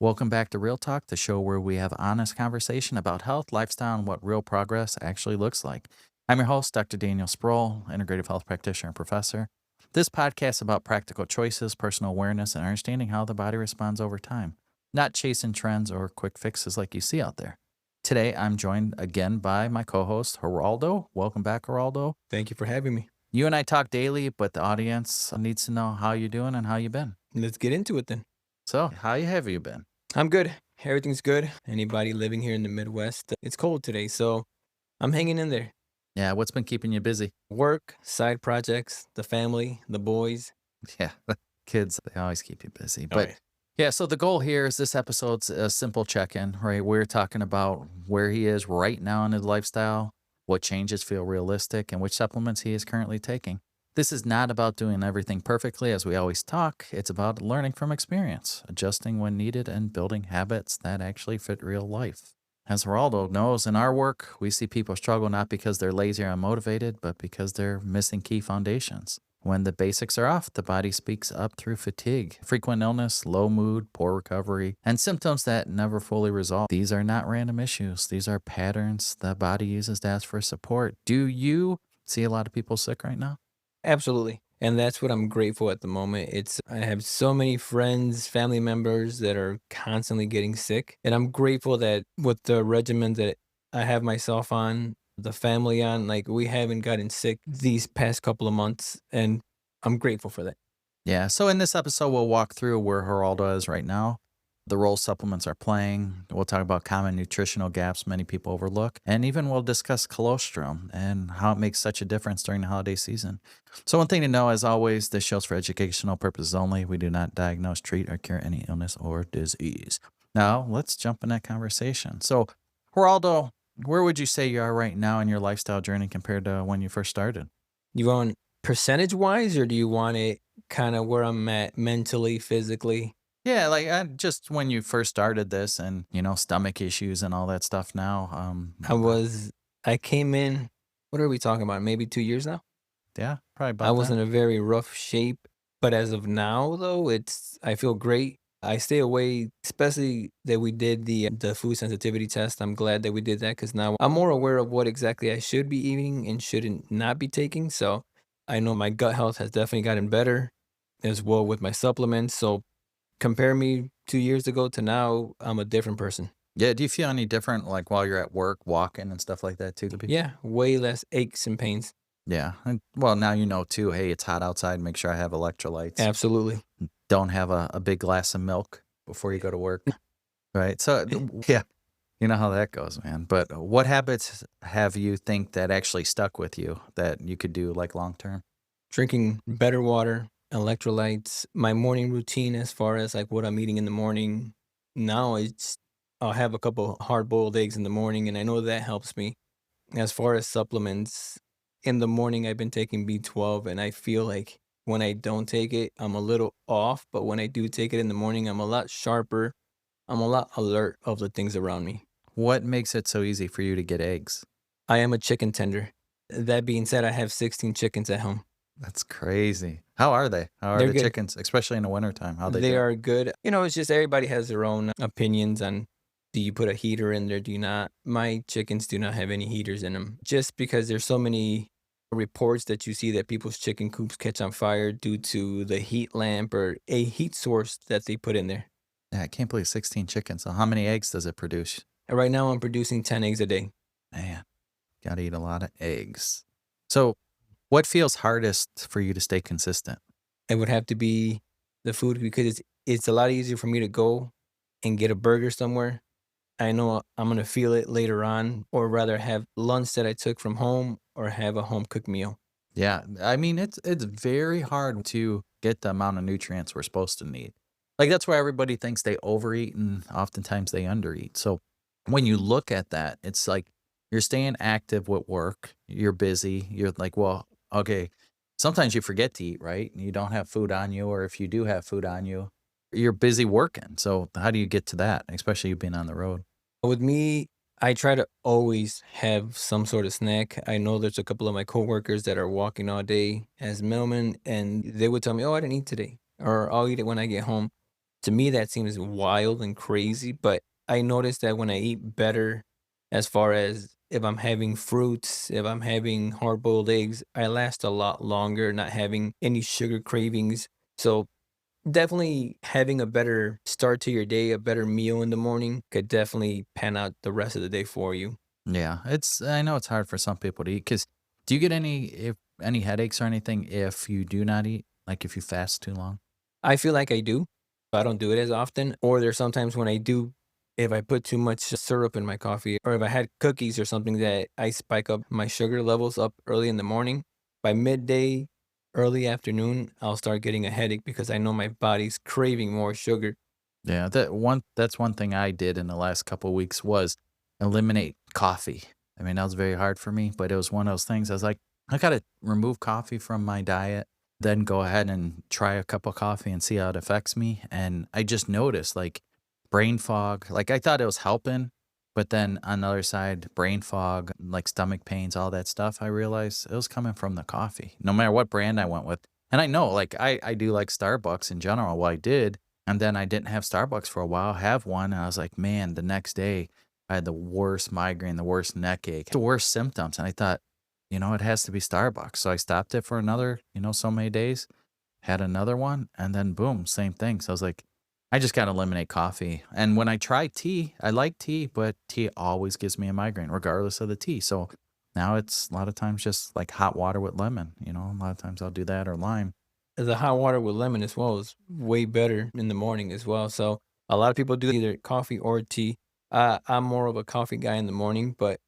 Welcome back to Real Talk, the show where we have honest conversation about health, lifestyle, and what real progress actually looks like. I'm your host, Dr. Daniel Sproul, integrative health practitioner and professor. This podcast is about practical choices, personal awareness, and understanding how the body responds over time, not chasing trends or quick fixes like you see out there. Today, I'm joined again by my co-host, Geraldo. Welcome back, Geraldo. Thank you for having me. You and I talk daily, but the audience needs to know how you're doing and how you've been. Let's get into it then. So, how have you been? I'm good. Everything's good. Anybody living here in the Midwest, it's cold today, so I'm hanging in there. Yeah, what's been keeping you busy? Work, side projects, the family, the boys. Yeah, kids, they always keep you busy. Oh, But yeah. yeah, so the goal here is this episode's a simple check in, right? We're talking about where he is right now in his lifestyle, what changes feel realistic, and which supplements he is currently taking. This is not about doing everything perfectly, as we always talk. It's about learning from experience, adjusting when needed, and building habits that actually fit real life. As Geraldo knows, in our work, we see people struggle not because they're lazy or unmotivated, but because they're missing key foundations. When the basics are off, the body speaks up through fatigue, frequent illness, low mood, poor recovery, and symptoms that never fully resolve. These are not random issues. These are patterns the body uses to ask for support. Do you see a lot of people sick right now? Absolutely. And that's what I'm grateful at the moment. I have so many friends, family members that are constantly getting sick. And I'm grateful that with the regimen that I have myself on, the family on, like we haven't gotten sick these past couple of months. And I'm grateful for that. Yeah, so in this episode, we'll walk through where Geraldo is right now, the role supplements are playing. We'll talk about common nutritional gaps many people overlook, and even we'll discuss colostrum and how it makes such a difference during the holiday season. So, one thing to know, as always, this show's for educational purposes only. We do not diagnose, treat, or cure any illness or disease. Now, let's jump in that conversation. So, Geraldo, where would you say you are right now in your lifestyle journey compared to when you first started? You want percentage wise, or do you want it kind of where I'm at mentally, physically? Yeah, like just when you first started this and, stomach issues and all that stuff now. I was, I came in, what are we talking about? Maybe 2 years now? Yeah, probably I about was that. in a very rough shape. But as of now, though, I feel great. I stay away, especially that we did the food sensitivity test. I'm glad that we did that because now I'm more aware of what exactly I should be eating and shouldn't not be taking. So I know my gut health has definitely gotten better as well with my supplements. So compare me 2 years ago to now, I'm a different person. Yeah, do you feel any different, like, while you're at work, walking and stuff like that too? Yeah, way less aches and pains. Yeah, and well, now you know too, hey, it's hot outside, make sure I have electrolytes. Absolutely. Don't have a big glass of milk before you go to work, right? So, yeah, you know how that goes, man. But what habits have you think that actually stuck with you that you could do, like, long term? Drinking better water, electrolytes, my morning routine as far as like what I'm eating in the morning. Now I'll have a couple hard-boiled eggs in the morning, and I know that helps me. As far as supplements, in the morning I've been taking B12, and I feel like when I don't take it, I'm a little off, but when I do take it in the morning, I'm a lot sharper. I'm a lot alert of the things around me. What makes it so easy for you to get eggs? I am a chicken tender. That being said, I have 16 chickens at home. That's crazy. How are they? How are They're the good. chickens, especially in the wintertime? How they They do? are good. It's just everybody has their own opinions on, do you put a heater in there? Do you not? My chickens do not have any heaters in them just because there's so many reports that you see that people's chicken coops catch on fire due to the heat lamp or a heat source that they put in there. Yeah, I can't believe 16 chickens. So how many eggs does it produce? And right now I'm producing 10 eggs a day. Man, gotta eat a lot of eggs. So, what feels hardest for you to stay consistent? It would have to be the food because it's a lot easier for me to go and get a burger somewhere. I know I'm gonna feel it later on, or rather have lunch that I took from home or have a home cooked meal. Yeah, I mean it's very hard to get the amount of nutrients we're supposed to need. Like that's why everybody thinks they overeat and oftentimes they undereat. So when you look at that, it's like you're staying active with work, you're busy, you're like, well, okay, sometimes you forget to eat, right? You don't have food on you, or if you do have food on you, you're busy working. So how do you get to that, especially you being on the road? With me, I try to always have some sort of snack. I know there's a couple of my coworkers that are walking all day as mailmen, and they would tell me, "Oh, I didn't eat today," or "I'll eat it when I get home." To me, that seems wild and crazy, but I noticed that when I eat better, as far as if I'm having fruits, if I'm having hard-boiled eggs, I last a lot longer, not having any sugar cravings. So definitely having a better start to your day, a better meal in the morning could definitely pan out the rest of the day for you. Yeah, I know it's hard for some people to eat. Cause do you get any headaches or anything if you do not eat? Like, if you fast too long? I feel like I do. I don't do it as often, or there's sometimes when I do, if I put too much syrup in my coffee, or if I had cookies or something that I spike up my sugar levels up early in the morning, by midday, early afternoon, I'll start getting a headache because I know my body's craving more sugar. Yeah, that's one thing I did in the last couple weeks was eliminate coffee. I mean, that was very hard for me, but it was one of those things I was like, I gotta remove coffee from my diet, then go ahead and try a cup of coffee and see how it affects me. And I just noticed like brain fog. Like I thought it was helping, but then on the other side, brain fog, like stomach pains, all that stuff, I realized it was coming from the coffee, no matter what brand I went with. And I know like I do like Starbucks in general. Well, I did and then I didn't have Starbucks for a while, have one, and I was like, man, the next day I had the worst migraine, the worst neck ache, the worst symptoms. And I thought, it has to be Starbucks. So I stopped it for another, so many days, had another one, and then boom, same thing. So I was like, I just got to eliminate coffee. And when I try tea, I like tea, but tea always gives me a migraine, regardless of the tea. So now it's a lot of times just like hot water with lemon, a lot of times I'll do that or lime. The hot water with lemon as well is way better in the morning as well. So a lot of people do either coffee or tea. I'm more of a coffee guy in the morning, but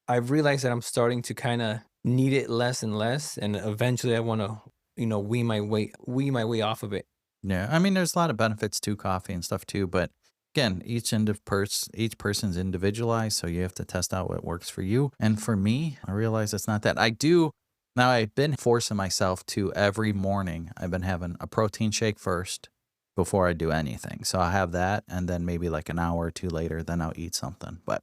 I've realized that I'm starting to kind of need it less and less, and eventually I want to, wean my way off of it. Yeah, I mean, there's a lot of benefits to coffee and stuff too, but again, each person's individualized, so you have to test out what works for you. And for me, I realize it's not that. I do now. I've been forcing myself to every morning. I've been having a protein shake first before I do anything. So I have that, and then maybe like an hour or two later, then I'll eat something. But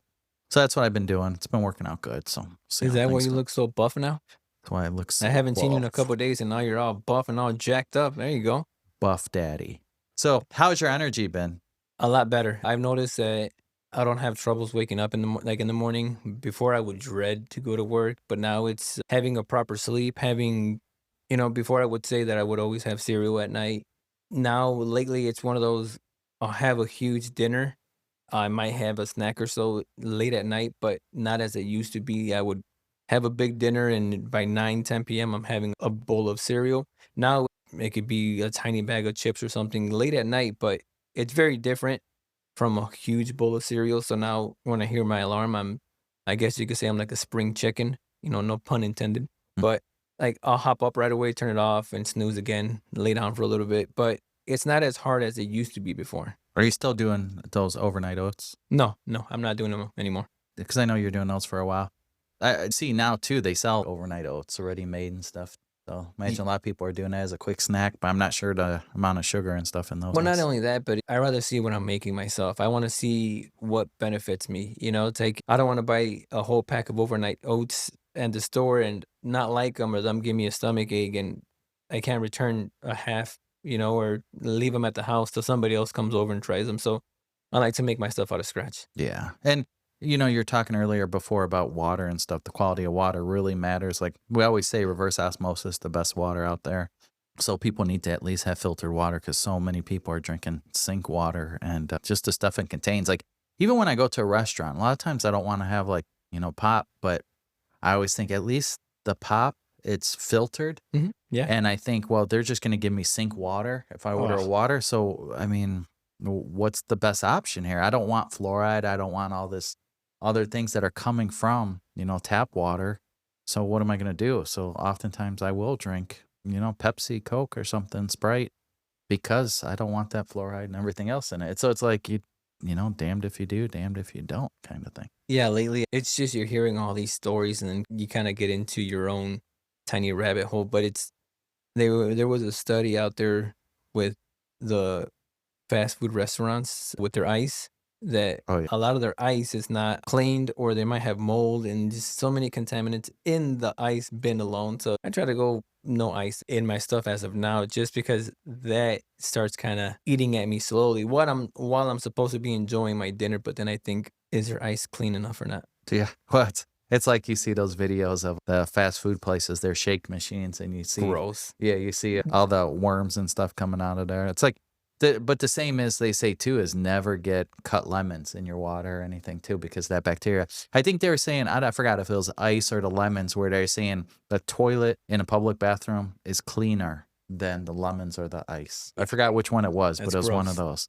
so that's what I've been doing. It's been working out good. So see Is how that why things you go. look so buff now? That's why I look I so haven't seen you in a buff, couple of days, and now you're all buff and all jacked up. There you go. buff daddy. So how's your energy been? A lot better. I've noticed that I don't have troubles waking up in the morning. Before I would dread to go to work, but now it's having a proper sleep, before I would say that I would always have cereal at night. Now lately it's one of those, I'll have a huge dinner. I might have a snack or so late at night, but not as it used to be. I would have a big dinner and by 9, 10 p.m. I'm having a bowl of cereal. Now it could be a tiny bag of chips or something late at night, but it's very different from a huge bowl of cereal. So now when I hear my alarm, I guess you could say I'm like a spring chicken, no pun intended. But like I'll hop up right away, turn it off and snooze again, lay down for a little bit. But it's not as hard as it used to be before. Are you still doing those overnight oats? No, no, I'm not doing them anymore. Because I know you're doing those for a while. I see now too, they sell overnight oats already made and stuff. So imagine a lot of people are doing that as a quick snack, but I'm not sure the amount of sugar and stuff in those Well, not things. only that, but I rather see what I'm making myself. I want to see what benefits me. I don't want to buy a whole pack of overnight oats at the store and not like them or them give me a stomach ache and I can't return a half, or leave them at the house till somebody else comes over and tries them. So I like to make my stuff out of scratch. Yeah. And you're talking earlier before about water and stuff. The quality of water really matters. Like we always say, reverse osmosis, the best water out there. So people need to at least have filtered water because so many people are drinking sink water and just the stuff it contains. Like even when I go to a restaurant, a lot of times I don't want to have like, pop, but I always think at least the pop, it's filtered. Yeah. And I think, well, they're just going to give me sink water if I order a Oh, water. So, I mean, what's the best option here? I don't want fluoride. I don't want all this other things that are coming from, tap water. So what am I going to do? So oftentimes I will drink, Pepsi, Coke or something, Sprite, because I don't want that fluoride and everything else in it. So it's like damned if you do, damned if you don't kind of thing. yeah. Lately, it's just you're hearing all these stories and then you kind of get into your own tiny rabbit hole. But there was a study out there with the fast food restaurants with their ice that Oh yeah. a lot of their ice is not cleaned or they might have mold and just so many contaminants in the ice bin alone. So I try to go no ice in my stuff as of now, just because that starts kind of eating at me slowly. While I'm supposed to be enjoying my dinner, but then I think, is there ice clean enough or not? Yeah. What? It's like you see those videos of the fast food places, their shake machines, and you see, Gross. yeah, you see all the worms and stuff coming out of there. It's like, but the same as they say too is never get cut lemons in your water or anything too, because that bacteria. I think they were saying, I forgot if it was ice or the lemons, where they're saying the toilet in a public bathroom is cleaner than the lemons or the ice. I forgot which one it was, but That's it was one of gross. those.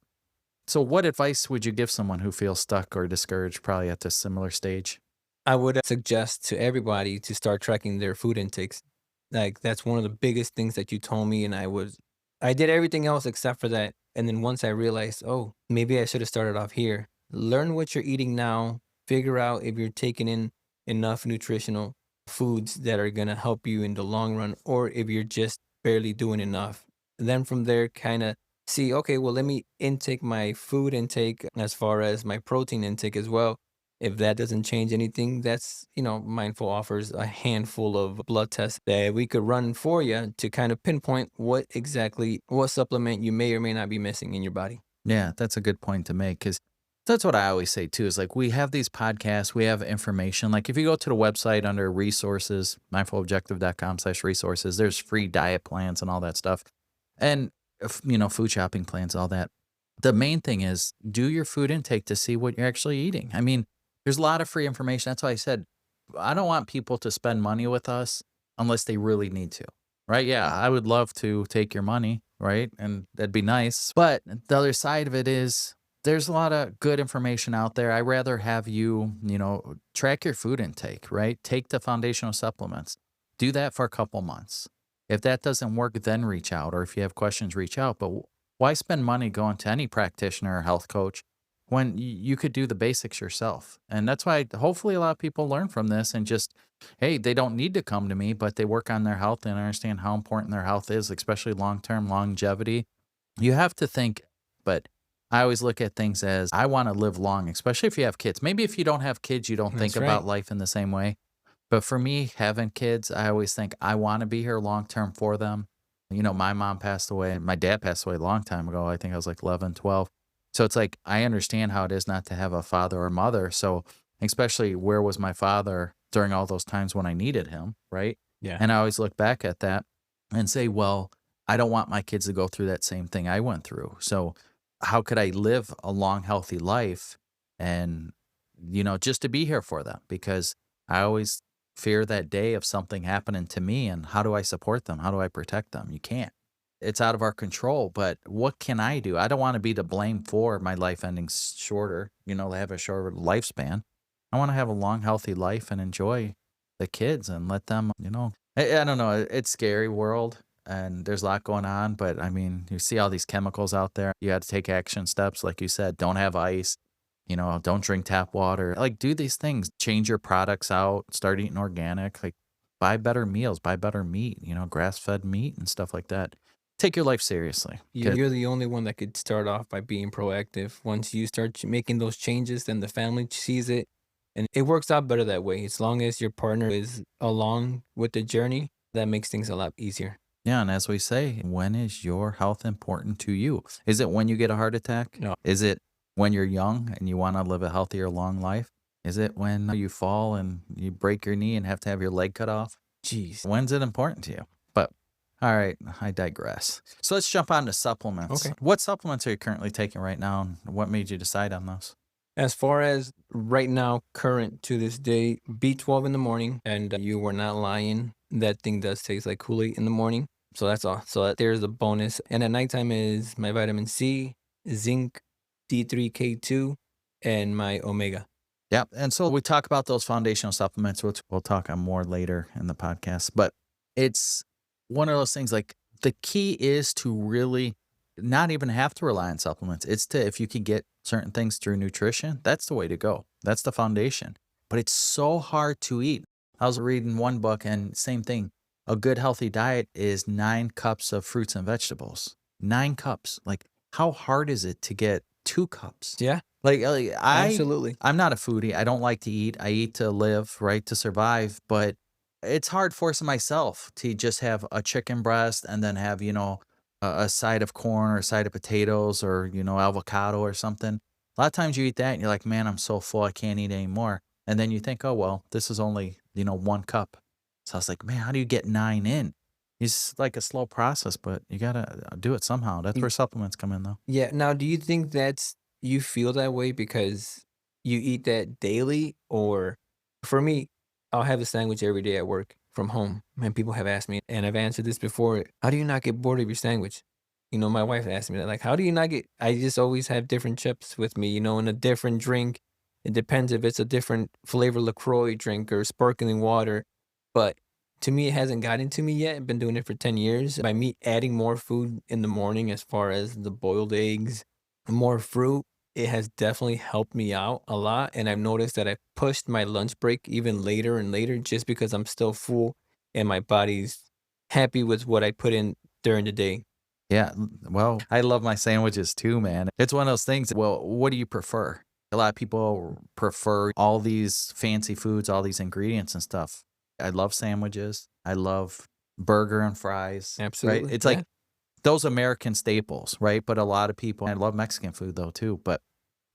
So, what advice would you give someone who feels stuck or discouraged, probably at this similar stage? I would suggest to everybody to start tracking their food intakes. Like, that's one of the biggest things that you told me, and I did everything else except for that. And then once I realized, oh, maybe I should have started off here. Learn what you're eating now. Figure out if you're taking in enough nutritional foods that are gonna help you in the long run, or if you're just barely doing enough. Then from there, kind of see, okay, well, let me intake my food intake as far as my protein intake as well. If that doesn't change anything, that's, Mindful offers a handful of blood tests that we could run for you to kind of pinpoint what supplement you may or may not be missing in your body. Yeah, that's a good point to make, because that's what I always say too is like we have these podcasts, we have information. Like if you go to the website under resources, mindfulobjective.com/resources, there's free diet plans and all that stuff. And, food shopping plans, all that. The main thing is do your food intake to see what you're actually eating. I mean, there's a lot of free information. That's why I said I don't want people to spend money with us unless they really need to. Right? Yeah, I would love to take your money, right? And that'd be nice. But the other side of it is there's a lot of good information out there. I rather have you, track your food intake, right? Take the foundational supplements. Do that for a couple months. If that doesn't work, then reach out. Or if you have questions, reach out. But why spend money going to any practitioner or health coach when you could do the basics yourself? And that's why hopefully a lot of people learn from this and just, hey, they don't need to come to me, but they work on their health and understand how important their health is, especially long term longevity. You have to think, but I always look at things as I want to live long, especially if you have kids. Maybe if you don't have kids, you don't think That's right. about life in the same way. But for me, having kids, I always think I want to be here long term for them. My mom passed away. My dad passed away a long time ago. I think I was like 11, 12. So it's like I understand how it is not to have a father or mother. So, especially where was my father during all those times when I needed him, right? Yeah. And I always look back at that and say, well, I don't want my kids to go through that same thing I went through. So, how could I live a long, healthy life and, just to be here for them? Because I always fear that day of something happening to me. And how do I support them? How do I protect them? You can't. It's out of our control. But what can I do? I don't want to be to blame for my life ending shorter, to have a shorter lifespan. I want to have a long, healthy life and enjoy the kids and let them, I don't know. It's scary world and there's a lot going on. But I mean, you see all these chemicals out there. You got to take action steps. Like you said, don't have ice, don't drink tap water. Like, do these things, change your products out, start eating organic, like, buy better meals, buy better meat, grass fed meat and stuff like that. Take your life seriously. You're the only one that could start off by being proactive. Once you start making those changes, then the family sees it, and it works out better that way. As long as your partner is along with the journey, that makes things a lot easier. Yeah, and as we say, when is your health important to you? Is it when you get a heart attack? No, Is it when you're young and you want to live a healthier, long life? Is it when you fall and you break your knee and have to have your leg cut off? jeez. When's it important to you? But all right, I digress. So let's jump on to supplements. Okay. What supplements are you currently taking right now, and what made you decide on those? As far as right now, current to this day, B12 in the morning, and you were not lying. That thing does taste like Kool-Aid in the morning. So that's all. There's a bonus. And at nighttime is my vitamin C, zinc, D3K2, and my omega. Yeah, and so we talk about those foundational supplements, which we'll talk on more later in the podcast. But it's one of those things like the key is to really not even have to rely on supplements. It's to, if you can get certain things through nutrition, that's the way to go. That's the foundation. But it's so hard to eat. I was reading one book and same thing. A good healthy diet is 9 cups of fruits and vegetables. 9 cups. Like, how hard is it to get 2 cups? Yeah, Like absolutely. I'm not a foodie. I don't like to eat. I eat to live, right? To survive. But It's hard forcing myself to just have a chicken breast and then have, a side of corn or a side of potatoes or, avocado or something. A lot of times you eat that and you're like, man, I'm so full, I can't eat anymore. And then you think, oh, well, this is only, 1 cup. So I was like, man, how do you get 9 in? It's like a slow process, but you got to do it somehow. That's where supplements come in, though. Yeah, now do you think that's you feel that way because you eat that daily? Or for me, I'll have a sandwich every day at work from home. And people have asked me, and I've answered this before, how do you not get bored of your sandwich? My wife asked me that, like, how do you not get I just always have different chips with me, and a different drink. It depends if it's a different flavor LaCroix drink or sparkling water. But to me, it hasn't gotten to me yet. I've been doing it for 10 years. By me adding more food in the morning, as far as the boiled eggs, more fruit, it has definitely helped me out a lot. And I've noticed that I've pushed my lunch break even later and later just because I'm still full and my body's happy with what I put in during the day. Yeah, well, I love my sandwiches too, man. It's one of those things. Well, what do you prefer? A lot of people prefer all these fancy foods, all these ingredients and stuff. I love sandwiches. I love burger and fries, right? Absolutely. It's Yeah. like those American staples, right? But a lot of people, I love Mexican food though too, but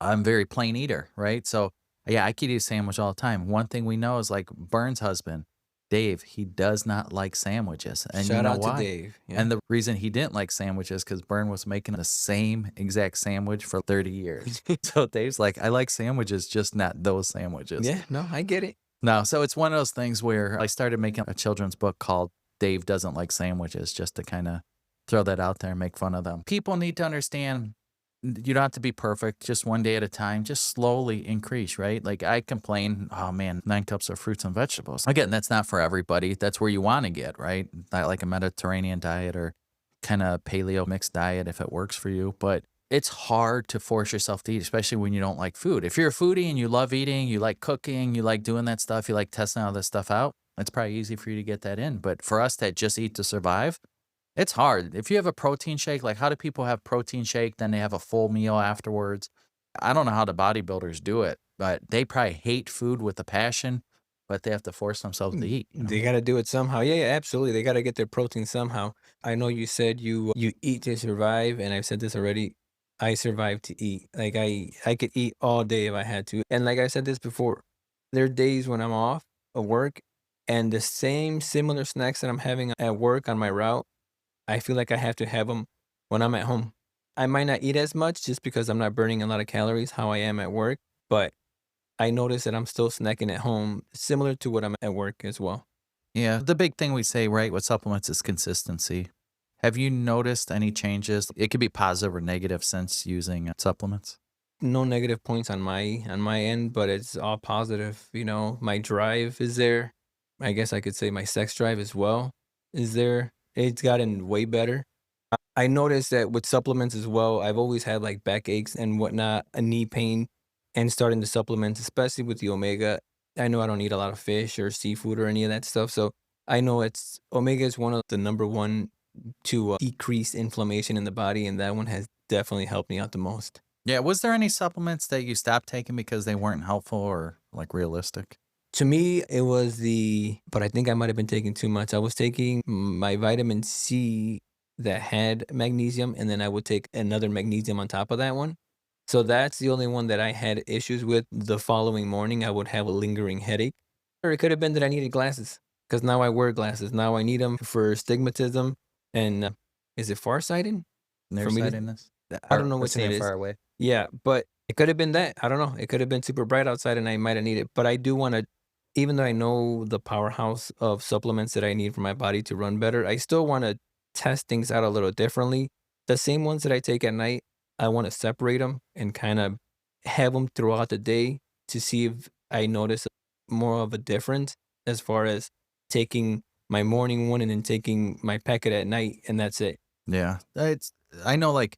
I'm very plain eater, right? So yeah, I could eat a sandwich all the time. One thing we know is like Burns' husband, Dave, he does not like sandwiches. And you Shout know out to why? Dave. Yeah. And the reason he didn't like sandwiches because Bern was making the same exact sandwich for 30 years. So Dave's like, I like sandwiches, just not those sandwiches. Yeah. No, I get it. No, so it's one of those things where I started making a children's book called Dave Doesn't Like Sandwiches just to kind of throw that out there and make fun of them. People need to understand you don't have to be perfect, just one day at a time, just slowly increase, right? Like I complain, oh man, 9 cups of fruits and vegetables. Again, that's not for everybody. That's where you want to get, right? Not like a Mediterranean diet or kind of paleo mixed diet if it works for you. But it's hard to force yourself to eat, especially when you don't like food. If you're a foodie and you love eating, you like cooking, you like doing that stuff, you like testing all this stuff out, it's probably easy for you to get that in. But for us that just eat to survive, it's hard. If you have a protein shake, like how do people have protein shake, then they have a full meal afterwards? I don't know how the bodybuilders do it, but they probably hate food with a passion, but they have to force themselves to eat, They gotta do it somehow. Yeah, yeah, absolutely. They gotta get their protein somehow. I know you said you eat to survive, and I've said this already. I survive to eat. Like I could eat all day if I had to. And like I said this before, there are days when I'm off of work, and the same similar snacks that I'm having at work on my route, I feel like I have to have them when I'm at home. I might not eat as much just because I'm not burning a lot of calories how I am at work, but I notice that I'm still snacking at home, similar to what I'm at work as well. Yeah, the big thing we say, right, with supplements is consistency. Have you noticed any changes? It could be positive or negative since using supplements. No negative points on my end, but it's all positive. My drive is there. I guess I could say my sex drive as well is there. It's gotten way better. I noticed that with supplements as well, I've always had like back aches and whatnot, a knee pain, and starting the supplements, especially with the omega. I know I don't eat a lot of fish or seafood or any of that stuff, so I know it's omega is one of the number one to decrease inflammation in the body, and that one has definitely helped me out the most. Yeah, was there any supplements that you stopped taking because they weren't helpful or like realistic? To me, it was but I think I might have been taking too much. I was taking my vitamin C that had magnesium, and then I would take another magnesium on top of that one. So that's the only one that I had issues with. The following morning, I would have a lingering headache. Or it could have been that I needed glasses because now I wear glasses. Now I need them for astigmatism. And is it farsighted? For me to, Nearsightedness? I don't know Or which one it seeing is. far away? Yeah, but it could have been that. I don't know. It could have been super bright outside and I might have needed, but I do want to, even though I know the powerhouse of supplements that I need for my body to run better, I still want to test things out a little differently. The same ones that I take at night, I want to separate them and kind of have them throughout the day to see if I notice more of a difference as far as taking my morning one and then taking my packet at night, and that's it. Yeah. I know like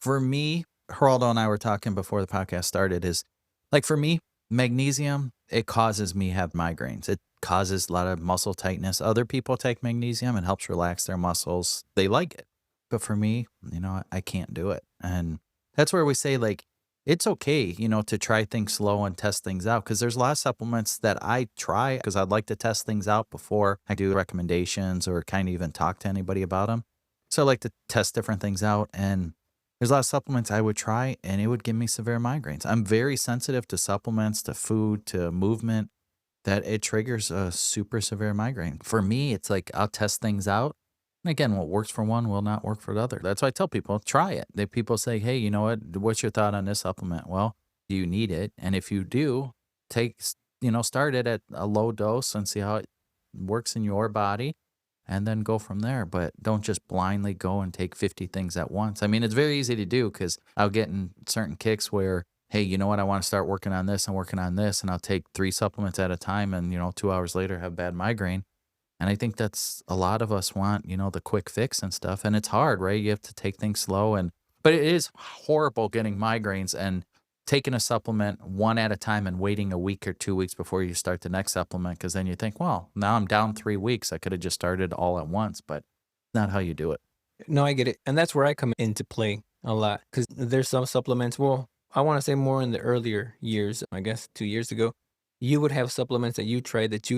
for me, Geraldo and I were talking before the podcast started is like for me, magnesium, it causes me have migraines. It causes a lot of muscle tightness. Other people take magnesium, it helps relax their muscles. They like it. But for me, I can't do it. And that's where we say like it's okay, to try things slow and test things out because there's a lot of supplements that I try because I'd like to test things out before I do recommendations or kind of even talk to anybody about them. So I like to test different things out. And there's a lot of supplements I would try and it would give me severe migraines. I'm very sensitive to supplements, to food, to movement that it triggers a super severe migraine. For me, it's like I'll test things out. And again, what works for one will not work for the other. That's why I tell people, try it. People say, hey, you know what? What's your thought on this supplement? Well, do you need it? And if you do, start it at a low dose and see how it works in your body and then go from there. But don't just blindly go and take 50 things at once. I mean, it's very easy to do because I'll get in certain kicks where, hey, you know what? I want to start working on this and working on this. And I'll take 3 supplements at a time and, 2 hours later have bad migraine. And I think that's a lot of us want, the quick fix and stuff. And it's hard, right? You have to take things slow but it is horrible getting migraines and taking a supplement one at a time and waiting a week or 2 weeks before you start the next supplement. Cause then you think, well, now I'm down 3 weeks. I could have just started all at once, but not how you do it. No, I get it. And that's where I come into play a lot because there's some supplements. Well, I want to say more in the earlier years, I guess 2 years ago, you would have supplements that you tried that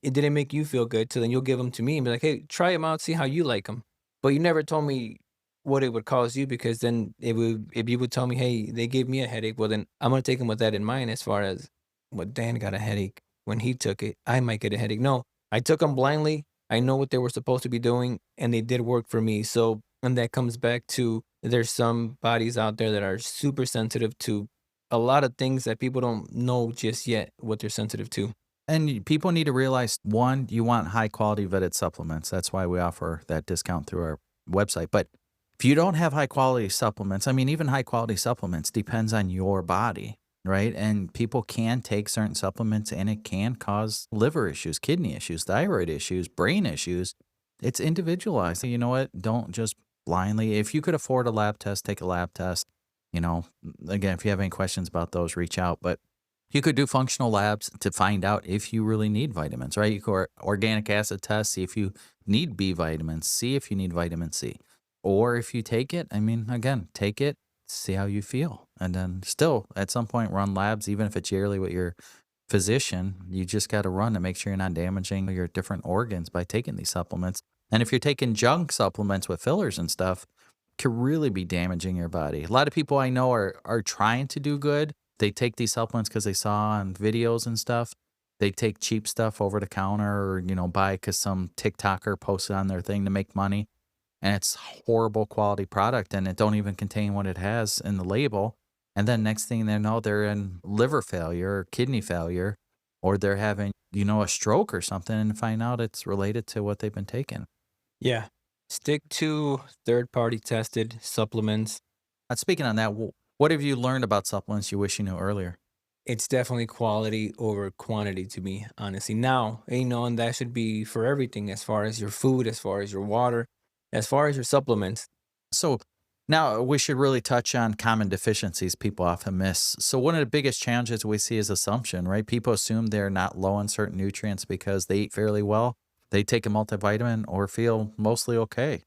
it didn't make you feel good. So then you'll give them to me and be like, hey, try them out, see how you like them. But you never told me what it would cause you because then if you would tell me, hey, they gave me a headache, well, then I'm going to take them with that in mind as far as what Dan got a headache when he took it. I might get a headache. No, I took them blindly. I know what they were supposed to be doing, and they did work for me. So, and that comes back to there's some bodies out there that are super sensitive to a lot of things that people don't know just yet what they're sensitive to. And people need to realize one, you want high quality vetted supplements. That's why we offer that discount through our website. But if you don't have high quality supplements, I mean, even high quality supplements depends on your body, right? And people can take certain supplements and it can cause liver issues, kidney issues, thyroid issues, brain issues. It's individualized. You know what? Don't just blindly, if you could afford a lab test, take a lab test. You know, again, if you have any questions about those, reach out. But you could do functional labs to find out if you really need vitamins, right? You could organic acid test, see if you need B vitamins, see if you need vitamin C. Or if you take it, I mean, again, take it, see how you feel. And then still, at some point, run labs, even if it's yearly with your physician. You just got to run to make sure you're not damaging your different organs by taking these supplements. And if you're taking junk supplements with fillers and stuff, could really be damaging your body. A lot of people I know are trying to do good. They take these supplements because they saw on videos and stuff. They take cheap stuff over the counter or, buy because some TikToker posted on their thing to make money. And it's horrible quality product and it don't even contain what it has in the label. And then next thing they know, they're in liver failure or kidney failure, or they're having, a stroke or something and find out it's related to what they've been taking. Yeah. Stick to third party tested supplements. Speaking on that, what have you learned about supplements you wish you knew earlier? It's definitely quality over quantity to me, honestly. Now, and that should be for everything as far as your food, as far as your water, as far as your supplements. So now we should really touch on common deficiencies people often miss. So one of the biggest challenges we see is assumption, right? People assume they're not low on certain nutrients because they eat fairly well. They take a multivitamin or feel mostly okay.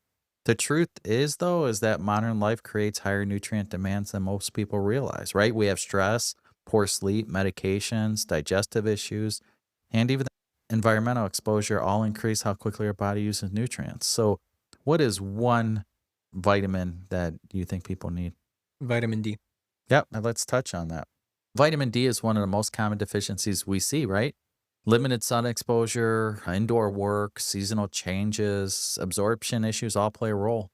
The truth is, though, is that modern life creates higher nutrient demands than most people realize, right? We have stress, poor sleep, medications, digestive issues, and even environmental exposure all increase how quickly our body uses nutrients. So, what is one vitamin that you think people need? Vitamin D. Yep, now let's touch on that. Vitamin D is one of the most common deficiencies we see, right? Limited sun exposure, indoor work, seasonal changes, absorption issues all play a role.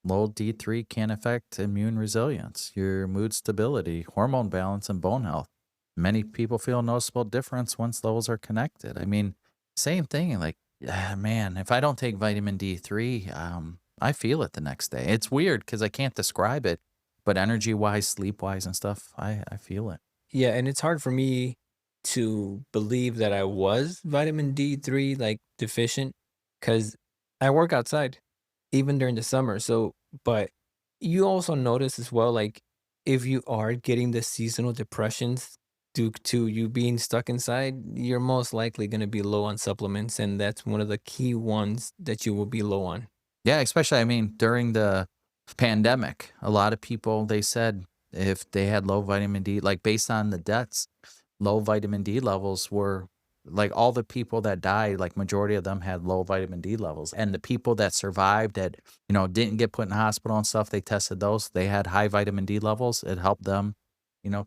Low D3 can affect immune resilience, your mood stability, hormone balance, and bone health. Many people feel a noticeable difference once levels are connected. I mean, same thing. Like, man, if I don't take vitamin D3, I feel it the next day. It's weird because I can't describe it, but energy wise, sleep wise, and stuff, I feel it. Yeah, and it's hard for me to believe that I was vitamin D3 like deficient because I work outside even during the summer. So, but you also notice as well, like if you are getting the seasonal depressions due to you being stuck inside, you're most likely going to be low on supplements. And that's one of the key ones that you will be low on. Yeah, especially, I mean, during the pandemic, a lot of people, they said if they had low vitamin D, like based on the deaths, low vitamin D levels were like all the people that died, like majority of them had low vitamin D levels. And the people that survived that, didn't get put in the hospital and stuff, they tested those. They had high vitamin D levels. It helped them,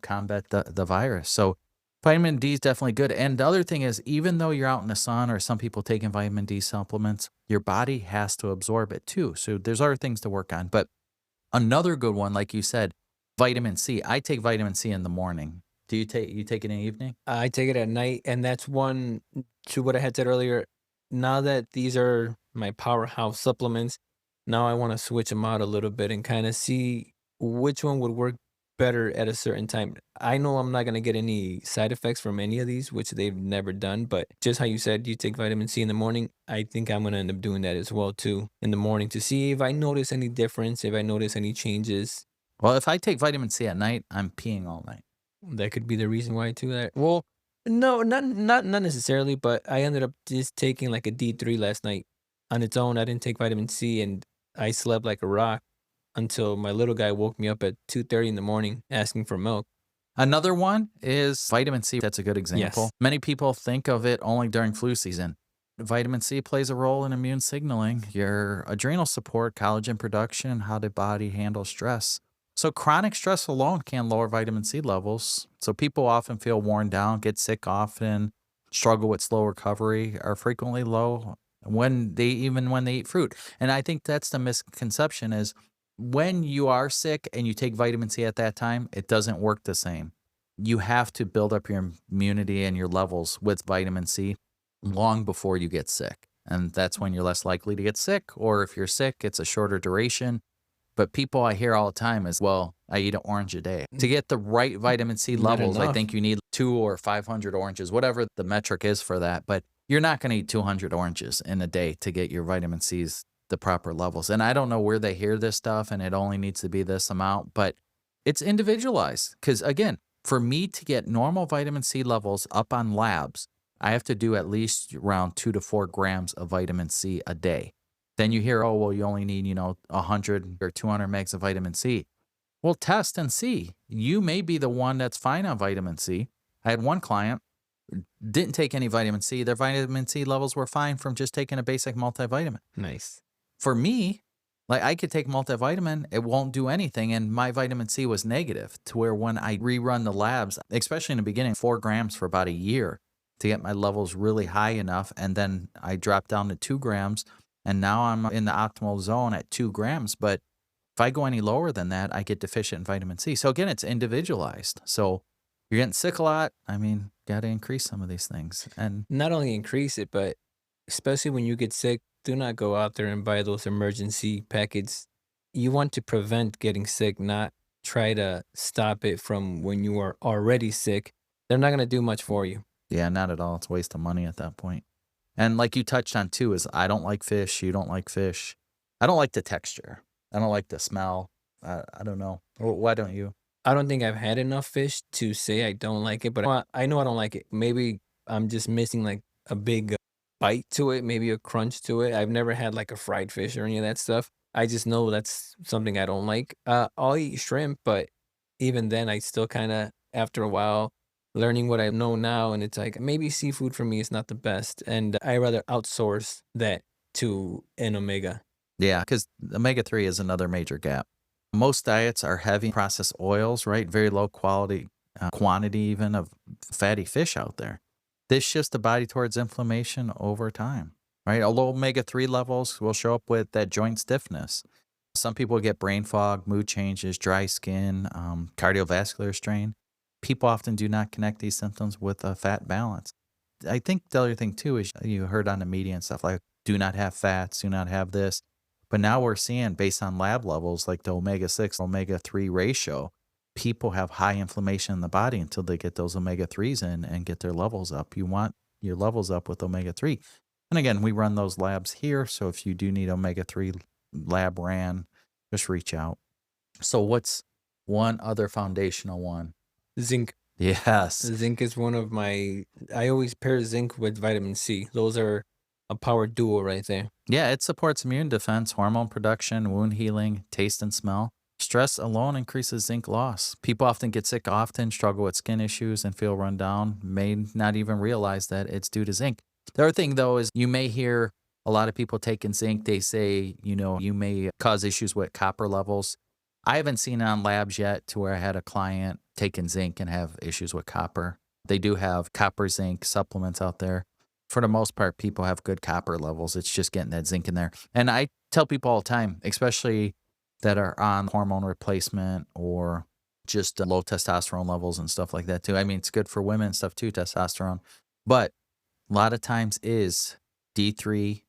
combat the virus. So vitamin D is definitely good. And the other thing is, even though you're out in the sun or some people taking vitamin D supplements, your body has to absorb it too. So there's other things to work on. But another good one, like you said, vitamin C. I take vitamin C in the morning. Do you take it in the evening? I take it at night, and that's one to what I had said earlier. Now that these are my powerhouse supplements, now I want to switch them out a little bit and kind of see which one would work better at a certain time. I know I'm not going to get any side effects from any of these, which they've never done, but just how you said you take vitamin C in the morning, I think I'm going to end up doing that as well too in the morning to see if I notice any difference, if I notice any changes. Well, if I take vitamin C at night, I'm peeing all night. That could be the reason why too. That well, no, not necessarily, but I ended up just taking like a D3 last night on its own. I didn't take vitamin C, and I slept like a rock until my little guy woke me up at 2:30 in the morning asking for milk. Another one is vitamin C. That's a good example. Yes. Many people think of it only during flu season. Vitamin C plays a role in immune signaling, your adrenal support, collagen production, and how the body handles stress. So, chronic stress alone can lower vitamin C levels. So, people often feel worn down, get sick often, struggle with slow recovery, are frequently low when they eat fruit. And I think that's the misconception is when you are sick and you take vitamin C at that time, it doesn't work the same. You have to build up your immunity and your levels with vitamin C long before you get sick. And that's when you're less likely to get sick. Or if you're sick, it's a shorter duration. But people I hear all the time is, well, I eat an orange a day. To get the right vitamin C Not levels, I enough. think you need 2 or 500 oranges, whatever the metric is for that. But you're not going to eat 200 oranges in a day to get your vitamin C's the proper levels. And I don't know where they hear this stuff and it only needs to be this amount, but it's individualized. Because again, for me to get normal vitamin C levels up on labs, I have to do at least around 2 to 4 grams of vitamin C a day. Then you hear, oh, well, you only need, 100 or 200 megs of vitamin C. Well, test and see. You may be the one that's fine on vitamin C. I had one client, didn't take any vitamin C. Their vitamin C levels were fine from just taking a basic multivitamin. Nice. For me, like I could take multivitamin, it won't do anything. And my vitamin C was negative to where when I rerun the labs, especially in the beginning, 4 grams for about a year to get my levels really high enough. And then I dropped down to 2 grams. And now I'm in the optimal zone at 2 grams. But if I go any lower than that, I get deficient in vitamin C. So again, it's individualized. So you're getting sick a lot. I mean, got to increase some of these things. And Not only increase it, but especially when you get sick, do not go out there and buy those emergency packets. You want to prevent getting sick, not try to stop it from when you are already sick. They're not going to do much for you. yeah, not at all. It's a waste of money at that point. And like you touched on too, is I don't like fish. You don't like fish. I don't like the texture. I don't like the smell. I don't know. Why don't you? I don't think I've had enough fish to say I don't like it, but I know I don't like it. Maybe I'm just missing like a big bite to it, maybe a crunch to it. I've never had like a fried fish or any of that stuff. I just know that's something I don't like. I'll eat shrimp, but even then, I still kind of, after a while, learning what I know now, and it's like maybe seafood for me is not the best, and I rather outsource that to an omega. Yeah, because omega 3 is another major gap. Most diets are heavy processed oils, right? Very low quality quantity even of fatty fish out there. This shifts the body towards inflammation over time, right? Low omega 3 levels will show up with that joint stiffness. Some people get brain fog, mood changes, dry skin, cardiovascular strain. People often do not connect these symptoms with a fat balance. I think the other thing too is you heard on the media and stuff like do not have fats, do not have this. But now we're seeing based on lab levels like the omega 6, omega 3 ratio, people have high inflammation in the body until they get those omega 3s in and get their levels up. You want your levels up with omega 3. And again, we run those labs here. So if you do need omega 3 lab ran, just reach out. So what's one other foundational one? Zinc. Yes. Zinc is one of my. I always pair zinc with vitamin C. Those are a power duo right there. Yeah, it supports immune defense, hormone production, wound healing, taste and smell. Stress alone increases zinc loss. People often get sick often, struggle with skin issues, and feel run down, may not even realize that it's due to zinc. The other thing, though, is you may hear a lot of people taking zinc. They say, you may cause issues with copper levels. I haven't seen it on labs yet to where I had a client taking zinc and have issues with copper. They do have copper zinc supplements out there. For the most part, people have good copper levels. It's just getting that zinc in there. And I tell people all the time, especially that are on hormone replacement or just low testosterone levels and stuff like that too. I mean, it's good for women and stuff too, testosterone. But a lot of times is D3,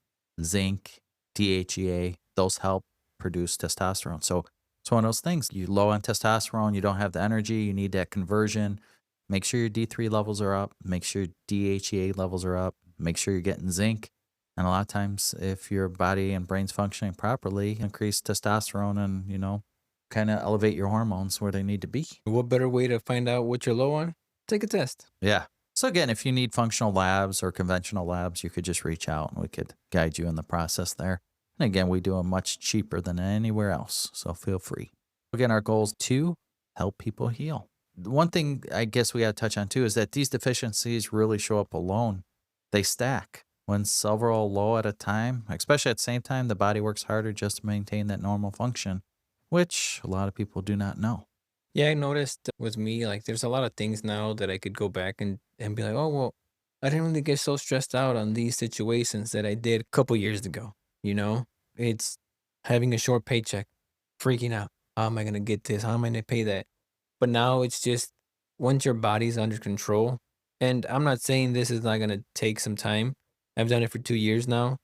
zinc, DHEA, those help produce testosterone. So it's one of those things. You low on testosterone, you don't have the energy, you need that conversion. Make sure your D3 levels are up, make sure DHEA levels are up, make sure you're getting zinc. And a lot of times, if your body and brain's functioning properly, increase testosterone and, kind of elevate your hormones where they need to be. What better way to find out what you're low on? Take a test. Yeah. So again, if you need functional labs or conventional labs, you could just reach out and we could guide you in the process there. And again, we do them much cheaper than anywhere else. So feel free. Again, our goal is to help people heal. One thing I guess we got to touch on too is that these deficiencies really show up alone. They stack. When several low at a time, especially at the same time, the body works harder just to maintain that normal function, which a lot of people do not know. Yeah, I noticed with me, like, there's a lot of things now that I could go back and be like, oh, well, I didn't really get so stressed out on these situations that I did a couple years ago. You know, it's having a short paycheck, freaking out. How am I going to get this? How am I going to pay that? But now it's just once your body's under control, and I'm not saying this is not going to take some time. I've done it for 2 years now,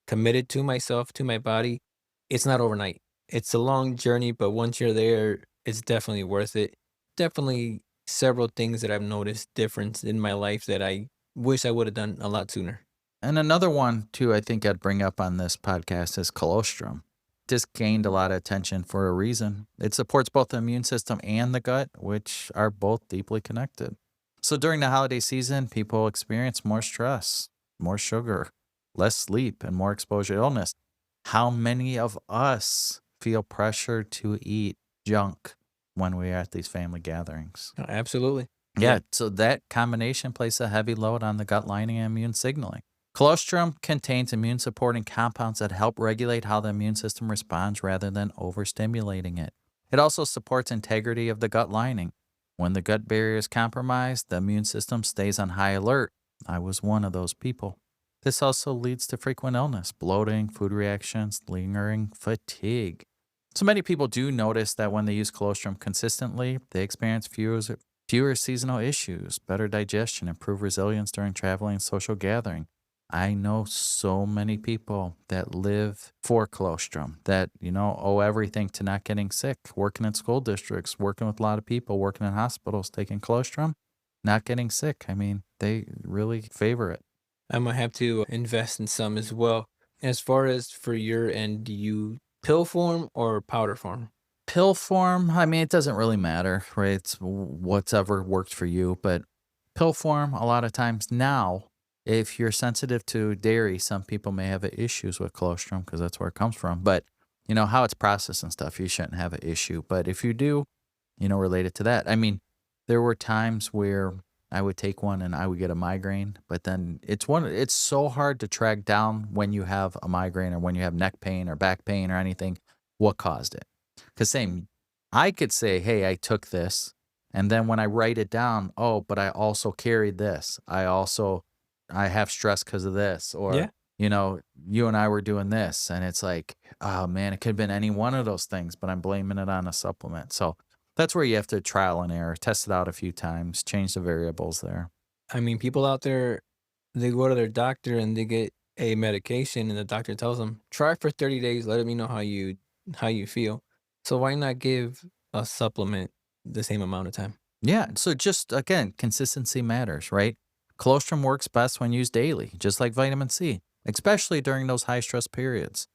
committed to myself, to my body. It's not overnight. It's a long journey, but once you're there, it's definitely worth it. Definitely several things that I've noticed difference in my life that I wish I would have done a lot sooner. And another one, too, I think I'd bring up on this podcast is colostrum. This gained a lot of attention for a reason. It supports both the immune system and the gut, which are both deeply connected. So during the holiday season, people experience more stress, more sugar, less sleep, and more exposure to illness. How many of us feel pressure to eat junk when we're at these family gatherings? Absolutely. Yeah, so that combination places a heavy load on the gut lining and immune signaling. Colostrum contains immune supporting compounds that help regulate how the immune system responds rather than overstimulating it. It also supports integrity of the gut lining. When the gut barrier is compromised, the immune system stays on high alert. I was one of those people. This also leads to frequent illness, bloating, food reactions, lingering fatigue. So many people do notice that when they use colostrum consistently, they experience fewer seasonal issues, better digestion, improved resilience during traveling and social gathering. I know so many people that live for colostrum that, owe everything to not getting sick, working in school districts, working with a lot of people, working in hospitals, taking colostrum, not getting sick. I mean, they really favor it. I might have to invest in some as well. As far as for your end, do you pill form or powder form? Pill form, I mean, it doesn't really matter, right? It's whatever works for you. But pill form, a lot of times now, if you're sensitive to dairy, some people may have issues with colostrum because that's where it comes from. But how it's processed and stuff, you shouldn't have an issue. But if you do, related to that, I mean, there were times where I would take one and I would get a migraine, but then it's so hard to track down when you have a migraine or when you have neck pain or back pain or anything, what caused it. Because same, I could say, hey, I took this. And then when I write it down, oh, but I also carried this. I have stress because of this. Or, Yeah. you and I were doing this. And it's like, oh man, it could have been any one of those things, but I'm blaming it on a supplement. So that's where you have to trial and error, test it out a few times, change the variables there. I mean, people out there, they go to their doctor and they get a medication, and the doctor tells them, try for 30 days, let me know how you feel. So why not give a supplement the same amount of time? Yeah. So just again, consistency matters, right? Colostrum works best when used daily, just like vitamin C, especially during those high stress periods.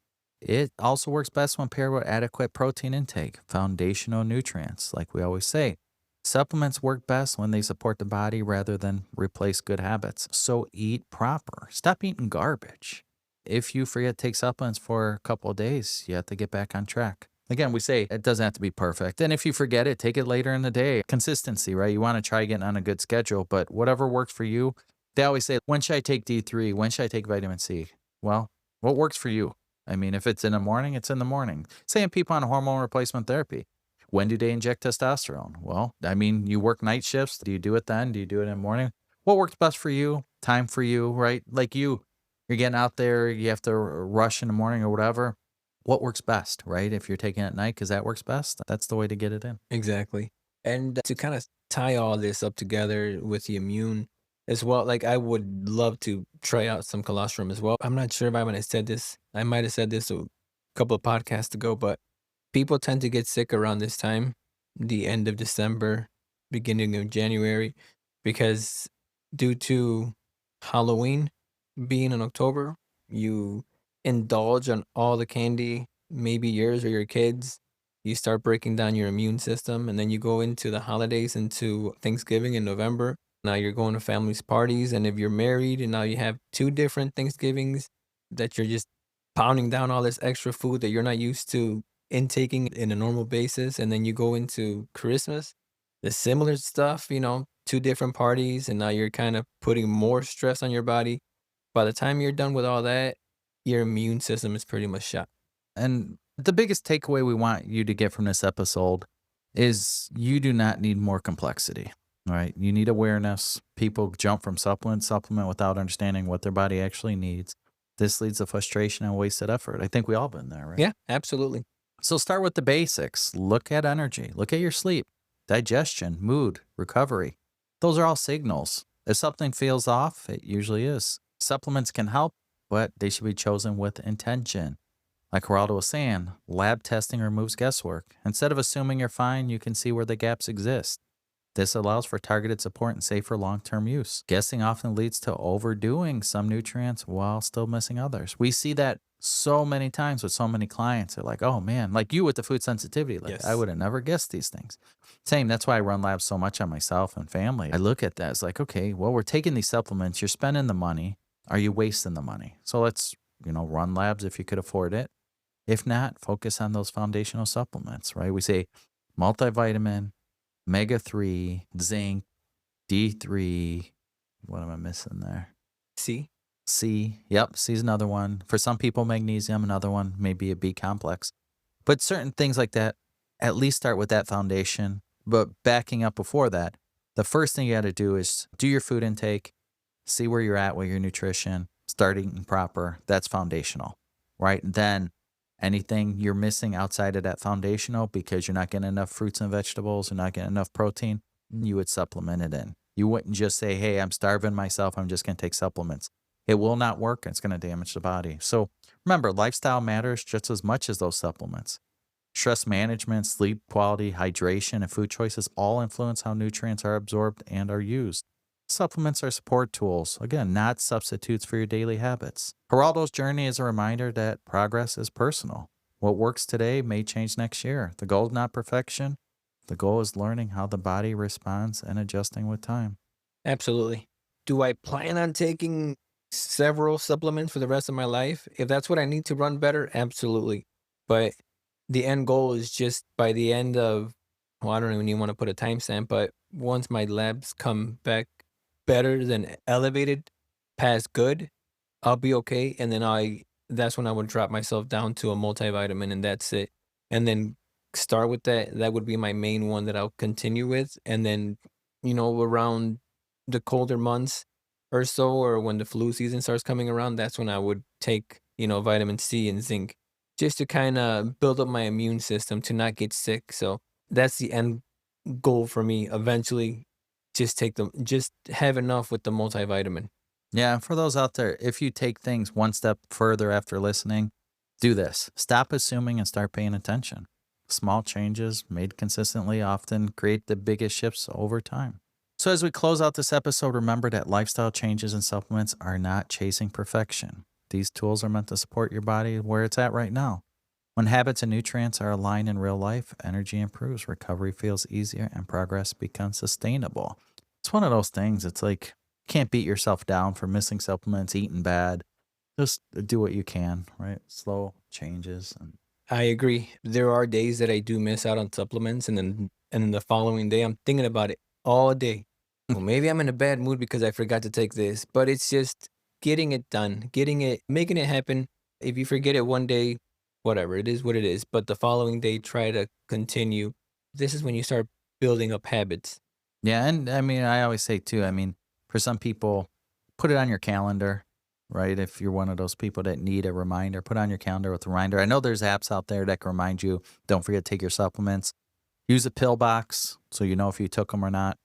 It also works best when paired with adequate protein intake, foundational nutrients, like we always say. Supplements work best when they support the body rather than replace good habits. So eat proper. Stop eating garbage. If you forget to take supplements for a couple of days, you have to get back on track. Again, we say it doesn't have to be perfect. And if you forget it, take it later in the day. Consistency, right? You want to try getting on a good schedule, but whatever works for you. They always say, when should I take D3? When should I take vitamin C? Well, what works for you? I mean, if it's in the morning, it's in the morning. Same people on hormone replacement therapy. When do they inject testosterone? Well, I mean, you work night shifts. Do you do it then? Do you do it in the morning? What works best for you? Time for you, right? Like you're getting out there, you have to rush in the morning or whatever. What works best, right? If you're taking it at night, because that works best, that's the way to get it in. Exactly. And to kind of tie all this up together with the immune as well, like I would love to try out some colostrum as well. I'm not sure if I when I said this, I might have said this a couple of podcasts ago, but people tend to get sick around this time, the end of December, beginning of January, because due to Halloween being in October, you indulge on all the candy, maybe yours or your kids. You start breaking down your immune system, and then you go into the holidays, into Thanksgiving in November. Now you're going to families' parties, and if you're married, and now you have two different Thanksgivings that you're just pounding down all this extra food that you're not used to intaking in a normal basis, and then you go into Christmas, the similar stuff, 2 different parties, and now you're kinda putting more stress on your body. By the time you're done with all that, your immune system is pretty much shot. And the biggest takeaway we want you to get from this episode is you do not need more complexity. Right? You need awareness. People jump from supplement to supplement without understanding what their body actually needs. This leads to frustration and wasted effort. I think we all been there, right? Yeah, absolutely. So start with the basics. Look at energy. Look at your sleep, digestion, mood, recovery. Those are all signals. If something feels off, it usually is. Supplements can help, but they should be chosen with intention. Like Gerardo was saying, lab testing removes guesswork. Instead of assuming you're fine, you can see where the gaps exist. This allows for targeted support and safer long term use. Guessing often leads to overdoing some nutrients while still missing others. We see that so many times with so many clients. They're like, oh man, like you with the food sensitivity, like I Yes. would have never guessed these things. Same, that's why I run labs so much on myself and family. I look at that, it's like, okay, well, we're taking these supplements, you're spending the money. Are you wasting the money? So let's, run labs if you could afford it. If not, focus on those foundational supplements, right? We say multivitamin, omega 3, zinc, D3. What am I missing there? See? C. Yep, C is another one. For some people, magnesium, another one, maybe a B complex. But certain things like that, at least start with that foundation. But backing up before that, the first thing you got to do is do your food intake, see where you're at with your nutrition, start eating proper. That's foundational, right? Then anything you're missing outside of that foundational because you're not getting enough fruits and vegetables, you're not getting enough protein, you would supplement it in. You wouldn't just say, hey, I'm starving myself, I'm just going to take supplements. It will not work. It's going to damage the body. So remember, lifestyle matters just as much as those supplements. Stress management, sleep quality, hydration, and food choices all influence how nutrients are absorbed and are used. Supplements are support tools, again, not substitutes for your daily habits. Geraldo's journey is a reminder that progress is personal. What works today may change next year. The goal is not perfection. The goal is learning how the body responds and adjusting with time. Absolutely. Do I plan on taking several supplements for the rest of my life? If that's what I need to run better, absolutely. But the end goal is just by the end of, well, I don't even want to put a timestamp, but once my labs come back better than elevated, past good, I'll be okay. And then that's when I would drop myself down to a multivitamin and that's it. And then start with that. That would be my main one that I'll continue with. And then, around the colder months or so, or when the flu season starts coming around, that's when I would take, vitamin C and zinc just to kind of build up my immune system to not get sick. So that's the end goal for me. Eventually, just have enough with the multivitamin. Yeah, for those out there, if you take things one step further after listening, do this. Stop assuming and start paying attention. Small changes made consistently often create the biggest shifts over time. So, as we close out this episode, remember that lifestyle changes and supplements are not chasing perfection. These tools are meant to support your body where it's at right now. When habits and nutrients are aligned in real life, energy improves, recovery feels easier, and progress becomes sustainable. It's one of those things, it's like you can't beat yourself down for missing supplements, eating bad. Just do what you can, right? Slow changes. And I agree. There are days that I do miss out on supplements, and then the following day, I'm thinking about it all day. Well, maybe I'm in a bad mood because I forgot to take this, but it's just getting it done, making it happen. If you forget it one day, whatever, it is what it is. But the following day, try to continue. This is when you start building up habits. Yeah, and I mean, I always say too, I mean, for some people, put it on your calendar, right? If you're one of those people that need a reminder, put on your calendar with a reminder. I know there's apps out there that can remind you, don't forget to take your supplements. Use a pill box so you know if you took them or not.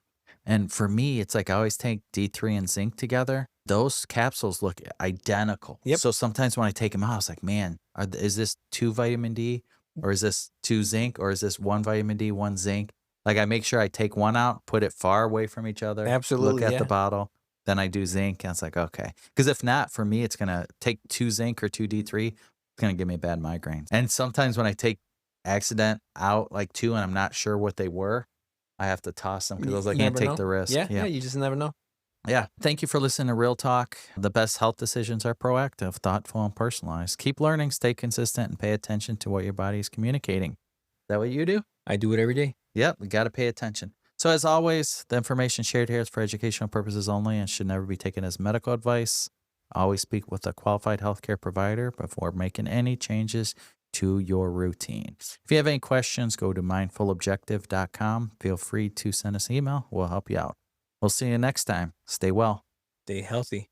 And for me, it's like I always take D3 and zinc together. Those capsules look identical. Yep, So sometimes when I take them out, it's like, man, is this two vitamin D or is this two zinc or is this one vitamin D, one zinc? Like I make sure I take one out, put it far away from each other, look absolutely. at the Yeah, bottle, then I do zinc. And it's like, okay. Because if not, for me, it's going to take two zinc or two D3. It's going to give me a bad migraine. And sometimes when I take accident out like two and I'm not sure what they were, I have to toss them because I was you like, "Can't never take know. the risk." Yeah, yeah, Yeah. you just never know. Yeah. Thank you for listening to Real Talk. The best health decisions are proactive, thoughtful, and personalized. Keep learning, stay consistent, and pay attention to what your body is communicating. Is that what you do? I do it every day. Yep. We got to pay attention. So, as always, the information shared here is for educational purposes only and should never be taken as medical advice. Always speak with a qualified healthcare provider before making any changes to your routine. If you have any questions, go to mindfulobjective.com. Feel free to send us an email. We'll help you out. We'll see you next time. Stay well. Stay healthy.